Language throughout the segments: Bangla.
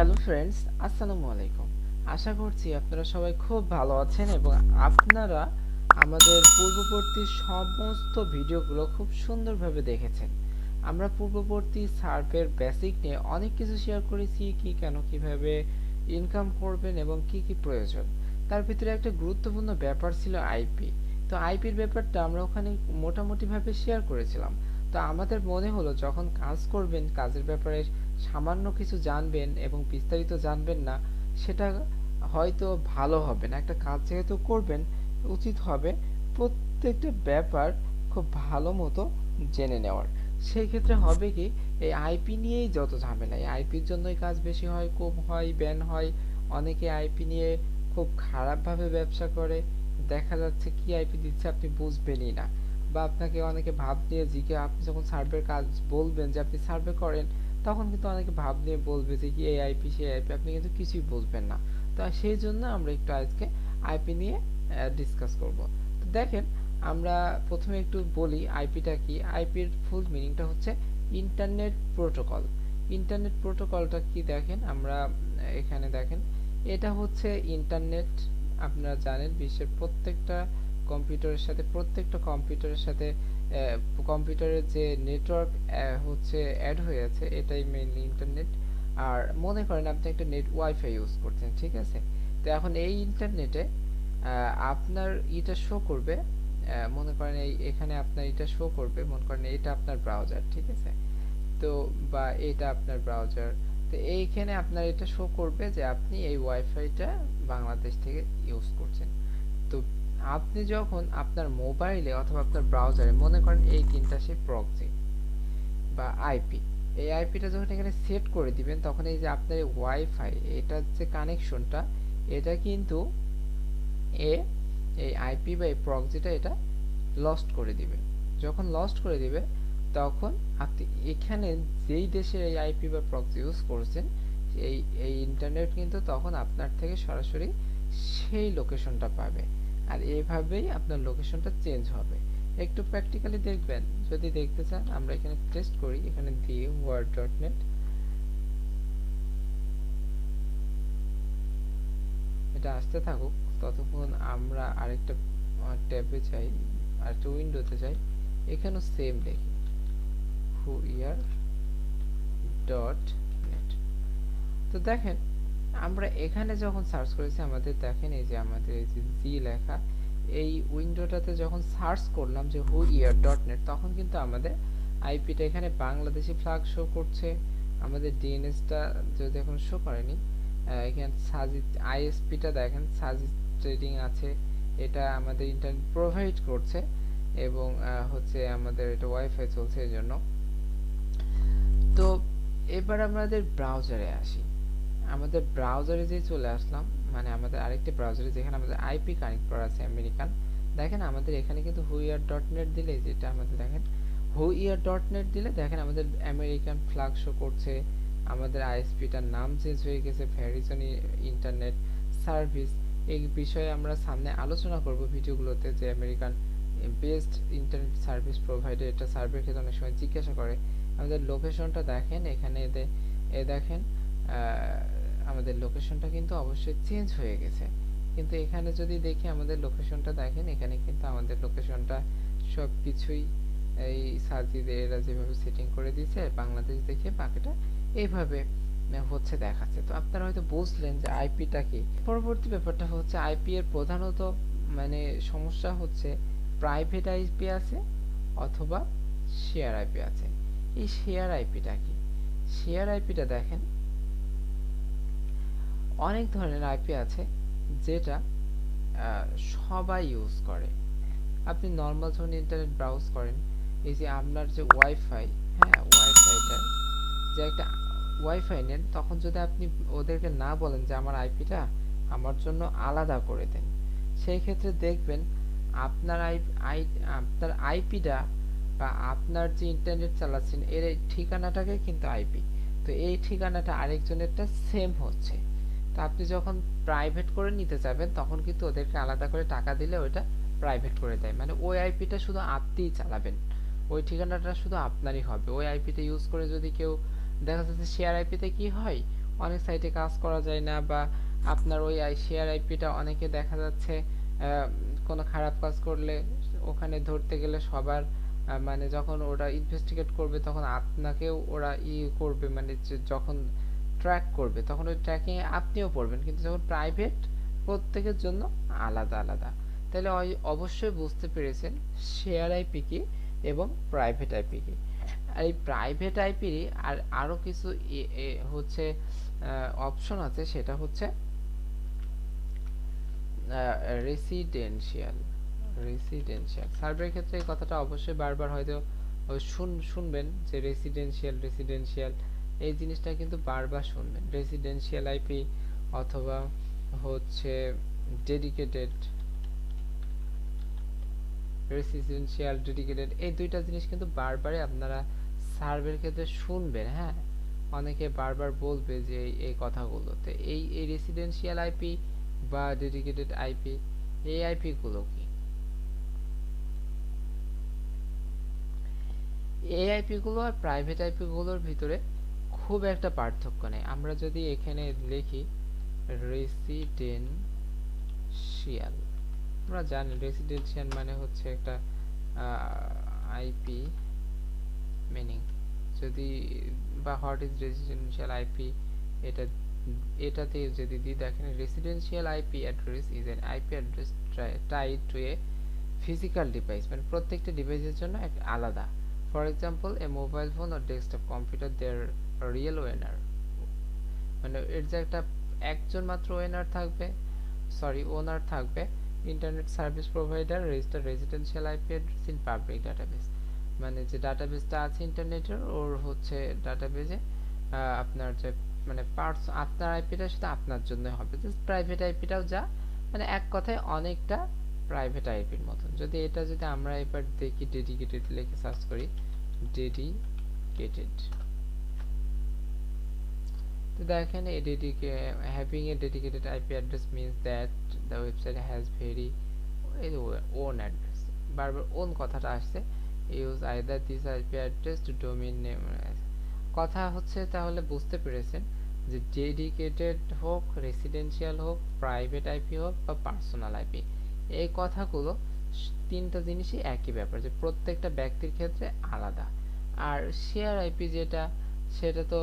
হ্যালো ফ্রেন্ডস, আসসালামু আলাইকুম। আশা করছি আপনারা সবাই খুব ভালো আছেন এবং আপনারা আমাদের পূর্ববর্তী সমস্ত ভিডিওগুলো খুব সুন্দরভাবে দেখেছেন। আমরা পূর্ববর্তী সার্ভের বেসিক নিয়ে অনেক কিছু শেয়ার করেছি, কি কেন কিভাবে ইনকাম করবেন এবং কি কি প্রয়োজন। তার ভিতরে একটা গুরুত্বপূর্ণ ব্যাপার ছিল আইপি। তো আইপির ব্যাপারটা আমরা ওখানে মোটামুটিভাবে শেয়ার করেছিলাম। তো আমাদের মনে হলো যখন কাজ করবেন, কাজের ব্যাপারে সামান্য কিছু জানবেন এবং বিস্তারিত জানবেন না, সেটা হয়তো ভালো হবে না। একটা কাজ যেহেতু করবেন, উচিত হবে প্রত্যেকটা ব্যাপার খুব ভালো মতো জেনে নেওয়ার। সেই ক্ষেত্রে হবে কি, এই আইপি নিয়েই যত ঝামেলা, এই আইপির জন্যই কাজ বেশি হয়, কম হয়, ব্যান হয়। অনেকে আইপি নিয়ে খুব খারাপভাবে ব্যবসা করে। দেখা যাচ্ছে কি আইপি দিচ্ছে আপনি বুঝবেনই না, বা আপনাকে অনেকে ভাব নিয়ে আপনি যখন সার্ভের কাজ বলবেন যে আপনি সার্ভে করেন, তখন কিন্তু অনেকে ভাব নিয়ে বলবে যে কি এই আইপি সেই আইপি, আপনি কিন্তু কিছুই বুঝবেন না। তো সেই জন্য আমরা একটু আজকে আইপি নিয়ে ডিসকাস করব। তো দেখেন, আমরা প্রথমে একটু বলি আইপিটা কি। আইপির ফুল মিনিংটা হচ্ছে ইন্টারনেট প্রোটোকল। ইন্টারনেট প্রোটোকলটা কি দেখেন, আমরা এখানে দেখেন, এটা হচ্ছে ইন্টারনেট। আপনারা জানেন বিশ্বের প্রত্যেকটা কম্পিউটারের সাথে কম্পিউটারের যে নেটওয়ার্ক হচ্ছে অ্যাড হয়ে আছে, এটাই মেইনলি ইন্টারনেট। আর মনে করেন আপনি একটা ওয়াইফাই ইউজ করছেন, ঠিক আছে? তো এখন এই ইন্টারনেটে আপনার এটা শো করবে, মনে করেন এখানে আপনার এটা শো করবে, মনে করেন এটা আপনার ব্রাউজার, ঠিক আছে? তো বা এটা আপনার ব্রাউজার। তো এইখানে আপনার এটা শো করবে যে আপনি এই ওয়াইফাইটা বাংলাদেশ থেকে ইউজ করছেন। তো আপনি যখন আপনার মোবাইলে অথবা আপনার ব্রাউজারে, মনে করেন এই তিনটা সেই প্রক্সি বা আইপি, এই আইপিটা যখন এখানে সেট করে দিবেন, তখন এই যে আপনার ওয়াইফাই, এটার যে কানেকশনটা, এটা কিন্তু এ এই আইপি বা এই প্রক্সিটা এটা লস্ট করে দিবে। যখন লস্ট করে দিবে, তখন আপনি এখানে যেই দেশের এই আইপি বা প্রক্সি ইউজ করছেন, এই এই ইন্টারনেট কিন্তু তখন আপনার থেকে সরাসরি সেই লোকেশনটা পাবে। আর এইভাবেই আপনার লোকেশনটা চেঞ্জ হবে। একটু প্র্যাকটিক্যালি দেখবেন, যদি দেখতে চান আমরা এখানে টেস্ট করি। এখানে দিয়ে word.net, এটা আসতে থাকুক, ততক্ষণ আমরা আরেকটা ট্যাবে যাই, আরেকটা উইন্ডোতে যাই। এখানেও সেম দেখি, whoever ডট নেট। তো দেখেন, আমরা এখানে যখন সার্চ করেছি, আমাদের দেখেন এই যে আমাদের এই যে জি লেখা, এই উইন্ডোটাতে যখন সার্চ করলাম যে whoever.net, তখন কিন্তু আমাদের আইপিটা এখানে বাংলাদেশি ফ্ল্যাগ শো করছে। আমাদের ডিএনএসটা যদি এখন শো করেনি, এখানে সাজিদ আইএসপিটা দেখেন, সাজিদ ট্রেডিং আছে, এটা আমাদের ইন্টারনেট প্রোভাইড করছে এবং হচ্ছে আমাদের এটা ওয়াইফাই চলছে এই জন্য। তো এবার আমাদের ব্রাউজারে আসি। আমাদের ব্রাউজারে যে চলে আসলাম, মানে আমাদের আরেকটি ব্রাউজারে যেখানে আমাদের আইপি কানেক্ট করা আছে আমেরিকান। দেখেন আমাদের এখানে কিন্তু whoever.net দিলে, যেটা আমাদের দেখেন whoever.net দিলে দেখেন আমাদের আমেরিকান ফ্ল্যাগ শো করছে। আমাদের আইএসপিটার নাম চেঞ্জ হয়ে গেছে, ভ্যারিজন ইন্টারনেট সার্ভিস। এই বিষয়ে আমরা সামনে আলোচনা করব ভিডিওগুলোতে, যে American best internet service provider, এটা সার্ভের ক্ষেত্রে অনেক সময় জিজ্ঞাসা করে। আমাদের লোকেশনটা দেখেন, এখানে দেখেন আমাদের লোকেশনটা কিন্তু অবশ্যই চেঞ্জ হয়ে গেছে। কিন্তু এখানে যদি দেখি আমাদের লোকেশনটা দেখেন, এখানে কিন্তু আমাদের লোকেশনটা সব কিছুই এই সাজিদে এরা যেভাবে সেটিং করে দিয়েছে, বাংলাদেশ দেখে বাকিটা এইভাবে হচ্ছে দেখাচ্ছে। তো আপনারা হয়তো বুঝলেন যে আইপিটা কি। পরবর্তী ব্যাপারটা হচ্ছে আইপি এর প্রধানত মানে সমস্যা হচ্ছে প্রাইভেট আইপি আছে অথবা শেয়ার আইপি আছে। এই শেয়ার আইপিটা কি? শেয়ার আইপিটা দেখেন, অনেক ধরনের আইপি আছে যেটা সবাই ইউজ করে। আপনি নর্মাল যখন ইন্টারনেট ব্রাউজ করেন, এই যে আপনার যে ওয়াইফাই, হ্যাঁ ওয়াইফাইটার যে একটা ওয়াইফাই নেন, তখন যদি আপনি ওদেরকে না বলেন যে আমার আইপিটা আমার জন্য আলাদা করে দেন, সেই ক্ষেত্রে দেখবেন আপনার আপনার আইপিটা বা আপনার যে ইন্টারনেট চালাচ্ছেন এর এই ঠিকানাটাকে কিন্তু আইপি, তো এই ঠিকানাটা আরেকজনেরটা সেম হচ্ছে। তো আপনি যখন প্রাইভেট করে নিতে যাবেন, তখন কিন্তু ওদেরকে আলাদা করে টাকা দিলে ওইটা প্রাইভেট করে দেয়। মানে ওই আইপিটা শুধু আপনিই চালাবেন, ওই ঠিকানাটা শুধু আপনারই হবে। ওই আইপিটা ইউজ করে যদি কেউ, দেখা যাচ্ছে শেয়ার আইপিতে কি হয়, অনেক সাইটে কাজ করা যায় না, বা আপনার ওই শেয়ার আইপিটা অনেকে দেখা যাচ্ছে কোনো খারাপ কাজ করলে ওখানে ধরতে গেলে সবার মানে যখন ওরা ইনভেস্টিগেট করবে তখন আপনাকেও ওরা করবে, মানে যখন ট্র্যাক করবে তখন ওই ট্র্যাকিং এ আপনিও পড়বেন, কিন্তু যখন প্রাইভেট প্রত্যেকের জন্য আলাদা আলাদা। তাহলে অবশ্যই বুঝতে পেরেছেন শেয়ার আইপি কি এবং প্রাইভেট আইপি কি। আর এই প্রাইভেট আইপির আর আরো কিছু হচ্ছে অপশন আছে, সেটা হচ্ছে রেসিডেন্সিয়াল। রেসিডেন্সিয়াল সার্ভের ক্ষেত্রে এই কথাটা অবশ্যই বারবার হয়তো শুনবেন যে রেসিডেন্সিয়াল রেসিডেন্সিয়াল, এই জিনিসটা কিন্তু বারবার শুনবেন। রেসিডেন্সিয়াল আইপি অথবা হচ্ছে ডেডিকেটেড, রেসিডেন্সিয়াল ডেডিকেটেড, এই দুইটা জিনিস কিন্তু বারবারই আপনারা সার্ভের ক্ষেত্রে শুনবেন। হ্যাঁ, অনেকে বারবার বলবে যে এই কথাগুলোতে এই রেসিডেন্সিয়াল আইপি বা ডেডিকেটেড আইপি, এই আইপি গুলো কি? এই আইপি গুলো আর প্রাইভেট আইপি গুলোর ভিতরে খুব একটা পার্থক্য নেই। আমরা যদি এখানে লিখি রেসিডেন্সিয়াল, আমরা জানি রেসিডেন্সিয়াল মানে হচ্ছে একটা আইপি মিনিং, যদি বা হোয়াট ইজ রেসিডেন্সিয়াল আইপি, এটা এটাতে যদি দিই, দেখেন residential IP address is an IP address tied to a physical device, মানে প্রত্যেকটা ডিভাইসের জন্য একটা আলাদা। For example a mobile phone or desktop computer their real owner, মানে এর যে একটা একজন মাত্র ওয়েনার থাকবে, সরি ওনার থাকবে, internet service provider register residential IP address in public database, মানে যে ডাটাবেসটা আছে ইন্টারনেটের ওর হচ্ছে ডাটাবেজে আপনার যে মানে পার্টস, আপনার আইপিটা সেটা আপনার জন্য হবে। জাস্ট প্রাইভেট আইপিটাও যা, মানে এক কথায় অনেকটা প্রাইভেট আইপির মতন। যদি এটা যদি আমরা এবার দেখি ডেডিকেটেড লিখে সার্চ করি, ডেডিকেটেড, তো দেখেন having a dedicated IP address means that the website has very own address, বারবার own কথাটা আসছে, use either this IP address to domain name, কথা হচ্ছে তাহলে বুঝতে পেরেছেন যে ডেডিকেটেড হোক, রেসিডেন্সিয়াল হোক, প্রাইভেট আইপি হোক বা পার্সোনাল আইপি, এই কথাগুলো তিনটা জিনিসই একই ব্যাপার, যে প্রত্যেকটা ব্যক্তির ক্ষেত্রে আলাদা। আর শেয়ার আইপি যেটা, সেটা তো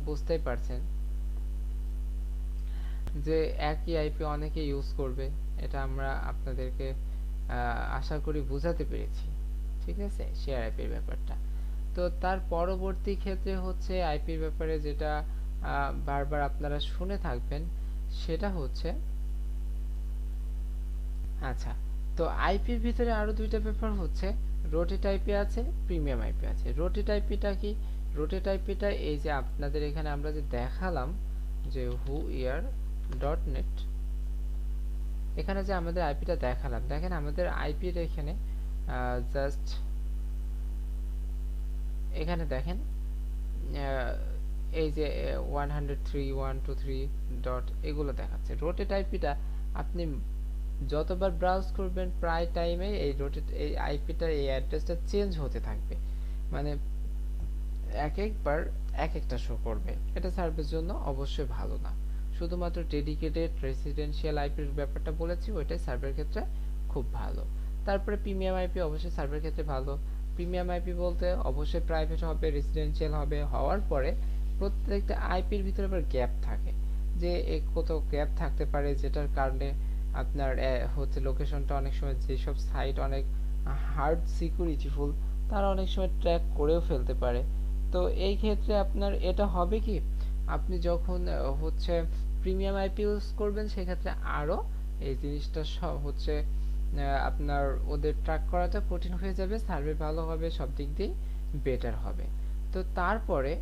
বুঝতেই পারছেন যে একই আইপি অনেকে ইউজ করবে, এটা আমরা আপনাদেরকে আশা করি বোঝাতে পেরেছি। ঠিক আছে, শেয়ার আইপির ব্যাপারটা। তো তার পরবর্তী ক্ষেত্রে হচ্ছে আইপির ব্যাপারে যেটা বারবার আপনারা শুনে থাকবেন, সেটা হচ্ছে আচ্ছা, তো আইপির ভিতরে আরো দুইটা ব্যাপার হচ্ছে রোটেট আইপি আছে, প্রিমিয়াম আইপি আছে। রোটেট আইপিটা কি? রোটেট আইপিটা এই যে আপনাদের এখানে আমরা যে দেখালাম যে whoear.net, এখানে যে আমাদের আইপিটা দেখালাম, দেখেন আমাদের আইপির এখানে জাস্ট এখানে দেখেন এই যে 103.123 ডট এগুলো দেখাচ্ছে। রোটেট আইপিটা আপনি যতবার ব্রাউজ করবেন প্রায় টাইমে এই রোটেট এই আইপিটা এই অ্যাড্রেসটা চেঞ্জ হতে থাকবে, মানে এক একবার এক একটা শো করবে। এটা সার্ভের জন্য অবশ্যই ভালো না। শুধুমাত্র ডেডিকেটেড রেসিডেন্সিয়াল আইপির ব্যাপারটা বলেছি, ওইটাই সার্ভের ক্ষেত্রে খুব ভালো। তারপরে প্রিমিয়াম আইপি অবশ্যই সার্ভের ক্ষেত্রে ভালো। প্রিমিয়াম আইপি বলতে অবশ্যই প্রাইভেট হবে, রেসিডেন্সিয়াল হবে, হওয়ার পরে প্রত্যেকটা আইপির ভিতরে আবার গ্যাপ থাকে, যে কোথাও গ্যাপ থাকতে পারে যেটার কারণে আপনার হচ্ছে লোকেশনটা অনেক সময়, যেসব সাইট অনেক হার্ড সিকিউরিটিফুল তারা অনেক সময় ট্র্যাক করেও ফেলতে পারে। তো এই ক্ষেত্রে আপনার এটা হবে কি, আপনি যখন হচ্ছে প্রিমিয়াম আইপি ইউজ করবেন সেক্ষেত্রে আরো এই জিনিসটা হচ্ছে আপনার ওদের ট্র্যাক করাটা কঠিন হয়ে যাবে, সার্ভে ভালো হবে, সব দিক দিয়ে বেটার হবে। তো তারপরে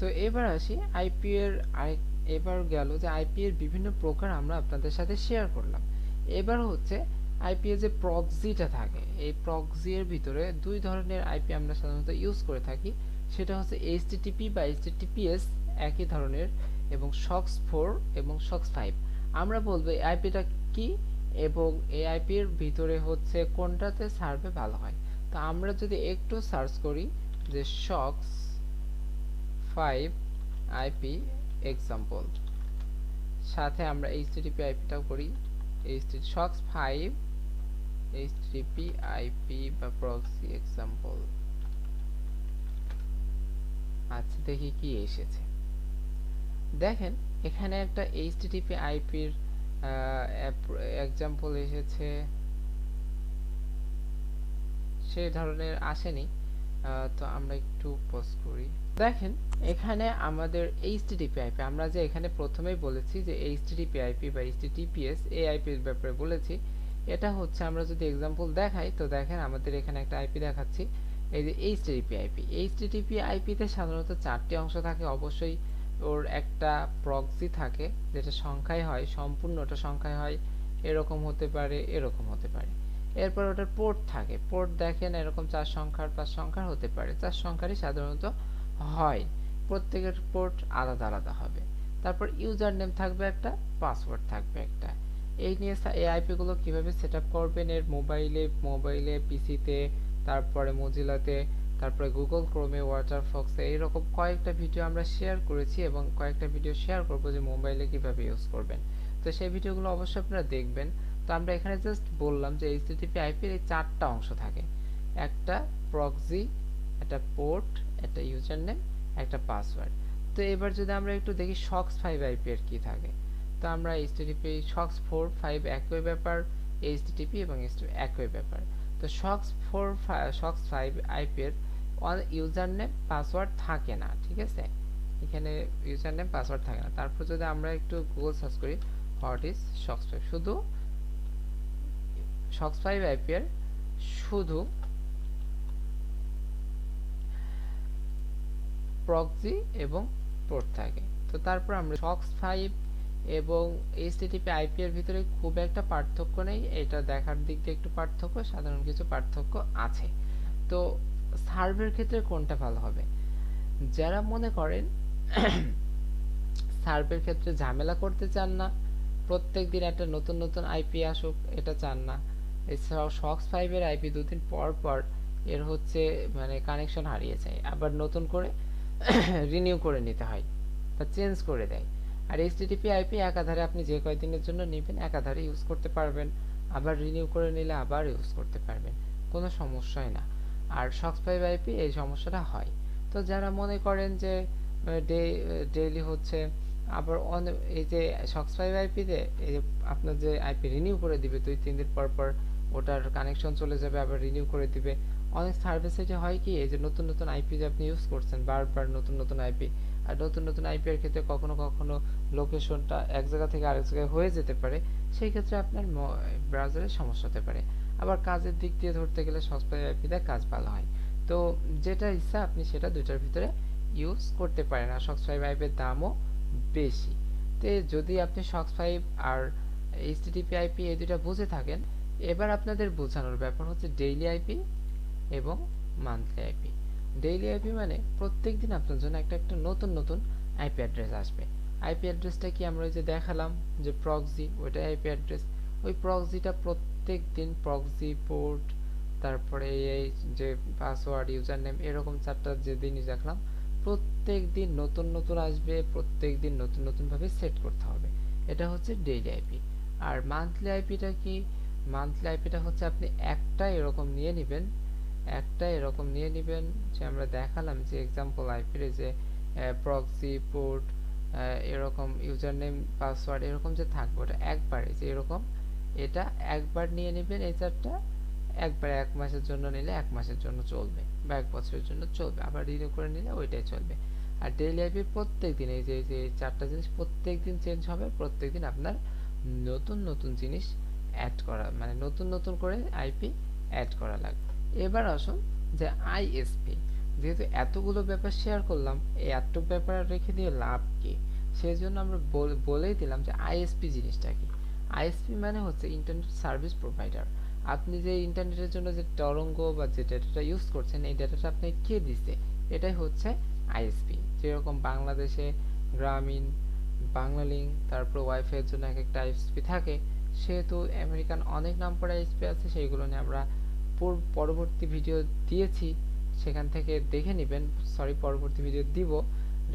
তো এবার আসি আইপি এর আরেক, এবার গেল যে আইপি এর বিভিন্ন প্রকার আমরা আপনাদের সাথে শেয়ার করলাম। এবার হচ্ছে আইপি এর যে প্রক্সিটা থাকে, এই প্রক্সি এর ভিতরে দুই ধরনের আইপি আমরা সাধারণত ইউজ করে থাকি, সেটা হচ্ছে এইচটিটিপি বা এইচটিটিপিএস একই ধরনের, এবং সক্স4 এবং সক্স5। আমরা বলবো এই আইপিটা কি এবং এই আইপি এর ভিতরে হচ্ছে কোনটাতে সার্ভে ভালো হয়। তো আমরা যদি একটু সার্চ করি যে সক্স5 আইপি এক্সাম্পল, সাথে আমরা এইচটিটিপি আইপিটাও করি, socks5 এইচটিটিপি আইপি বা প্রক্সি এক্সাম্পল। আচ্ছা দেখি কি এসেছে। দেখেন এখানে একটা এইচটিটিপি আইপির এক্সাম্পল এসেছে, সেই ধরনের আসেনি। তো আমরা একটু পজ করি। দেখেন এখানে আমাদের এইচটিটিপি আইপি, আমরা যে এখানে প্রথমেই বলেছি যে এইচটিটিপি আইপি বা এইচটিটিপিএস এই আইপির ব্যাপারে বলেছি, এটা হচ্ছে আমরা যদি এক্সাম্পল দেখাই তো দেখেন আমাদের এখানে একটা আইপি দেখাচ্ছি, এই যে এইচটিটিপি আইপি। এইচটিটিপি আইপিতে সাধারণত 4টি অংশ থাকে, অবশ্যই ওর একটা প্রক্সি থাকে যেটা সংখ্যায় হয়, সম্পূর্ণটা সংখ্যায় হয়, এরকম হতে পারে, এরকম হতে পারে। এরপর ওটার পোর্ট থাকে, পোর্ট দেখেন এরকম 4 সংখ্যার 5 সংখ্যার হতে পারে, 4 সংখ্যারই সাধারণত হয়, প্রত্যেকের পোর্ট আলাদা আলাদা হবে। তারপর ইউজার নেম থাকবে একটা, পাসওয়ার্ড থাকবে একটা। এই নিয়ে এই আইপি গুলো কিভাবে সেট আপ করবেন এর মোবাইলে পিসিতে, তারপরে মজিলাতে, তারপরে গুগল ক্রোমে, ওয়াটারফক্সে, এইরকম কয়েকটা ভিডিও আমরা শেয়ার করেছি এবং কয়েকটা ভিডিও শেয়ার করবো যে মোবাইলে কিভাবে ইউজ করবেন। তো সেই ভিডিওগুলো অবশ্যই আপনারা দেখবেন। তো আমরা এখানে জাস্ট বললাম যে এইচটিটিপি আইপির এই 4টা অংশ থাকে, একটা প্রক্সি, একটা পোর্ট, একটা ইউজার নেম, একটা পাসওয়ার্ড। তো এবার যদি আমরা একটু দেখি socks5 আইপি এর কি থাকে, তো আমরা এইচটিটিপি socks4 5 একই ব্যাপার, এইচটিটিপি এবং এইচটিটিপি একই ব্যাপার। তো socks5 আইপি এর ইউজার নেম পাসওয়ার্ড থাকে না, ঠিক আছে, এখানে ইউজার নেম পাসওয়ার্ড থাকে না। তারপর যদি আমরা একটু গুগল সার্চ করি হোয়াট ইজ socks5, শুধু socks5 আইপি এর শুধু প্রক্সি এবং পোর্ট থাকে। তো তারপর আমরা socks5 এবং এইচটিটিপি আইপি এর ভিতরে খুব একটা পার্থক্য নেই, এটা দেখার দিক দিয়ে একটু পার্থক্য, সাধারণ কিছু পার্থক্য আছে। তো সার্ভের ক্ষেত্রে কোনটা ভালো হবে, যারা মনে করেন সার্ভের ক্ষেত্রে ঝামেলা করতে চান না, প্রত্যেকদিন একটা নতুন নতুন আইপি আসুক এটা চান না, এছাড়াও socks5 এর আইপি দুদিন পর পর এর হচ্ছে মানে কানেকশন হারিয়ে যায়, আবার নতুন করে রিনিউ করে নিতে হয় বা চেঞ্জ করে দেয়। আর এইচটিটিপি আইপি একাধারে আপনি যে কয়দিনের জন্য নেবেন একাধারে ইউজ করতে পারবেন, আবার রিনিউ করে নিলে আবার ইউজ করতে পারবেন, কোনো সমস্যাই না। আর socks5 আইপি এই সমস্যাটা হয়। তো যারা মনে করেন যে ডেইলি হচ্ছে আবার এই যে socks5 আইপিতে এই যে আপনার যে আইপি রিনিউ করে দিবে 2-3 দিন পর পর, ওটার কানেকশন চলে যাবে আবার রিনিউ করে দিবে। অনেক সার্ভিসে যে হয় কি, এই যে নতুন নতুন আইপি যে আপনি ইউজ করছেন বারবার নতুন নতুন আইপি, আর নতুন নতুন আইপি এর ক্ষেত্রে কখনো কখনো লোকেশনটা এক জায়গা থেকে আরেক জায়গায় হয়ে যেতে পারে, সেই ক্ষেত্রে আপনার ব্রাউজারে সমস্যা হতে পারে। আবার কাজের দিক দিয়ে ধরতে গেলে socks5 আইপিতে কাজ ভালো হয়। তো যেটা ইচ্ছা আপনি সেটা দুইটার ভিতরে ইউজ করতে পারেন, আর socks5 আইপির দামও বেশি। তো যদি আপনি socks5 আর এইচটিটিপি আইপি এই দুইটা বুঝে থাকেন, এবার আপনাদের বোঝানোর ব্যাপার হচ্ছে ডেইলি আইপি এবং মান্থলি আইপি। ডেইলি আইপি মানে প্রত্যেকদিন আপনার জন্য একটা একটা নতুন নতুন আইপি অ্যাড্রেস আসবে। আইপি অ্যাড্রেসটা কি আমরা ওই যে দেখালাম যে প্রক্সি, ওইটাই আইপি অ্যাড্রেস। ওই প্রক্সিটা প্রত্যেক দিন প্রক্সি, পোর্ট, তারপরে এই যে পাসওয়ার্ড, ইউজার নেম, এরকম 4টা যে জিনিস দেখলাম প্রত্যেক দিন নতুন নতুন আসবে, প্রত্যেক দিন নতুন নতুন ভাবে সেট করতে হবে। এটা হচ্ছে ডেইলি আইপি। আর মান্থলি আইপিটা কি, মান্থলি আইপিটা হচ্ছে আপনি একটা এরকম নিয়ে নেবেন, একটা এরকম নিয়ে নেবেন যে আমরা দেখালাম যে এক্সাম্পল আইপির যে প্রক্সি, পোর্ট, এরকম ইউজার নেম, পাসওয়ার্ড এরকম যে থাকবে, ওটা একবারে যে এরকম এটা একবার নিয়ে নেবেন, এই 4টা একবার 1 মাসের জন্য নিলে 1 মাসের জন্য চলবে বা 1 বছরের জন্য চলবে, আবার রিনিউ করে নিলে ওইটাই চলবে। আর ডেইলি আইপি প্রত্যেক দিন এই যে 4টা জিনিস প্রত্যেক দিন চেঞ্জ হবে, প্রত্যেক দিন আপনার নতুন নতুন জিনিস অ্যাড করা, মানে নতুন নতুন করে আইপি অ্যাড করা লাগবে। এবার আসুন যে আইএসপি, যেহেতু এতগুলো ব্যাপার শেয়ার করলাম, এই এতটুকু ব্যাপার রেখে দিয়ে লাভ কি, সেই জন্য আমরা বলেই দিলাম যে আইএসপি জিনিসটা কি। আইএসপি মানে হচ্ছে ইন্টারনেট সার্ভিস প্রোভাইডার। আপনি যে ইন্টারনেটের জন্য যে তরঙ্গ বা যে ডেটাটা ইউজ করছেন, এই ডেটাটা আপনি কে দিচ্ছে, এটাই হচ্ছে আইএসপি। যেরকম বাংলাদেশে গ্রামীণ, বাংলা লিঙ্ক, তারপর ওয়াইফাই এর জন্য এক একটা আইএসপি থাকে, সেহেতু আমেরিকান অনেক নাম করা আইএসপি আছে, সেইগুলো নিয়ে আমরা পরবর্তী ভিডিও দিয়েছি, সেখান থেকে দেখে নেবেন, পরবর্তী ভিডিও দিব,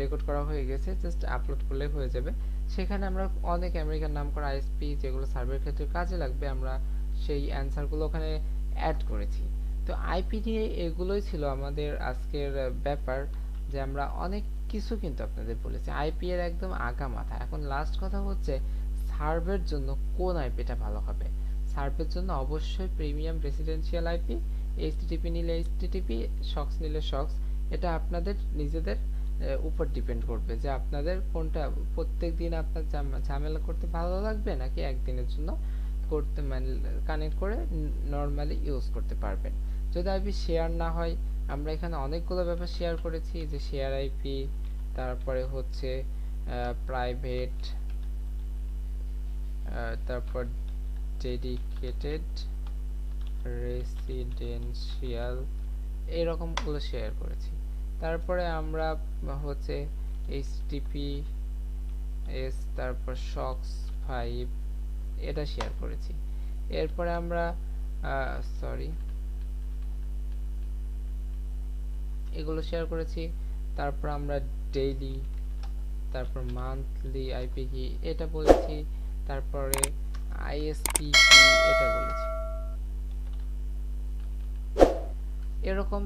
রেকর্ড করা হয়ে গেছে, জাস্ট আপলোড করলে হয়ে যাবে। সেখানে আমরা অনেক আমেরিকান নাম করা আইএসপি যেগুলো সার্ভের ক্ষেত্রে কাজে লাগবে, আমরা সেই অ্যান্সারগুলো ওখানে অ্যাড করেছি। তো আইপি নিয়ে এগুলোই ছিল আমাদের আজকের ব্যাপার, যে আমরা অনেক কিছু কিন্তু আপনাদের বলেছি আইপি এর একদম আগা মাথা। এখন লাস্ট কথা হচ্ছে সার্ভের জন্য কোন আইপিটা ভালো হবে। সার্ভের জন্য অবশ্যই প্রিমিয়াম রেসিডেন্সিয়াল আইপি, এইচটিটিপি নিলে এইচটিটিপি, সক্স নিলে সক্স। এটা আপনাদের নিজেদের উপর ডিপেন্ড করবে যে আপনাদের কোনটা প্রত্যেক দিন আপনার ঝামেলা করতে ভালো লাগবে, নাকি একদিনের জন্য করতে মানে কানেক্ট করে নর্মালি ইউজ করতে পারবেন। যদি আইপি শেয়ার না হয়, আমরা এখানে অনেকগুলো ব্যাপার শেয়ার করেছি, যে শেয়ার আইপি, তারপরে হচ্ছে প্রাইভেট, তারপর ডেডিকেটেড, রেসিডেন্সিয়াল, এরকমগুলো শেয়ার করেছি। তারপরে আমরা হচ্ছে এইচটিপি এস, তারপর সক্স5 এটা শেয়ার করেছি। এরপরে আমরা সরি এগুলো শেয়ার করেছি। তারপর আমরা ডেইলি, তারপর মান্থলি আইপি কি এটা বলেছি, তারপরে আইএসপি কি এটা বলেছি। এরকম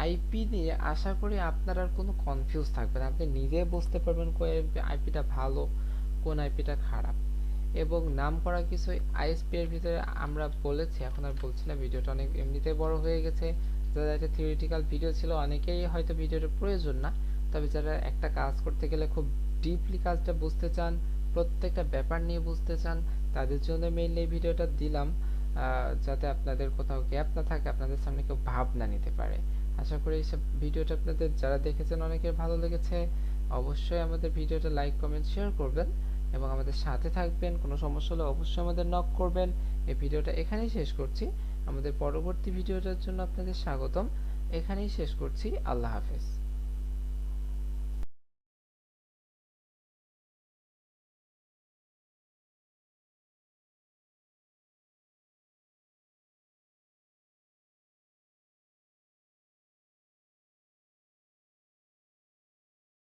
আইপি নিয়ে আশা করি আপনার আর কোনো কনফিউজ থাকবে না, আপনি নিজে বুঝতে পারবেন কোন আইপিটা ভালো, কোন আইপিটা খারাপ। এবং নাম করা কিছু আইএসপি এর ভিতরে আমরা বলেছি, এখন আর বলছি না, ভিডিওটা অনেক এমনিতে বড় হয়ে গেছে। যারা একটা থিওরিটিক্যাল ভিডিও ছিল, অনেকেই হয়তো ভিডিওটা প্রয়োজন না, তবে যারা একটা কাজ করতে গেলে খুব ডিপলি কাজটা বুঝতে চান, প্রত্যেকটা ব্যাপার নিয়ে বুঝতে চান, তাদের জন্য মেইনলি এই ভিডিওটা দিলাম, যাতে আপনাদের কোথাও গ্যাপ না থাকে, আপনাদের সামনে কেউ ভাব না নিতে পারে। আশা করি এইসব ভিডিওটা আপনাদের যারা দেখেছেন অনেকের ভালো লেগেছে। অবশ্যই আমাদের ভিডিওটা লাইক কমেন্ট শেয়ার করবেন এবং আমাদের সাথে থাকবেন। কোনো সমস্যা হলে অবশ্যই আমাদের নক করবেন। এই ভিডিওটা এখানেই শেষ করছি, আমাদের পরবর্তী ভিডিওটার জন্য আপনাদের স্বাগতম। এখানেই শেষ করছি, আল্লাহ হাফেজ।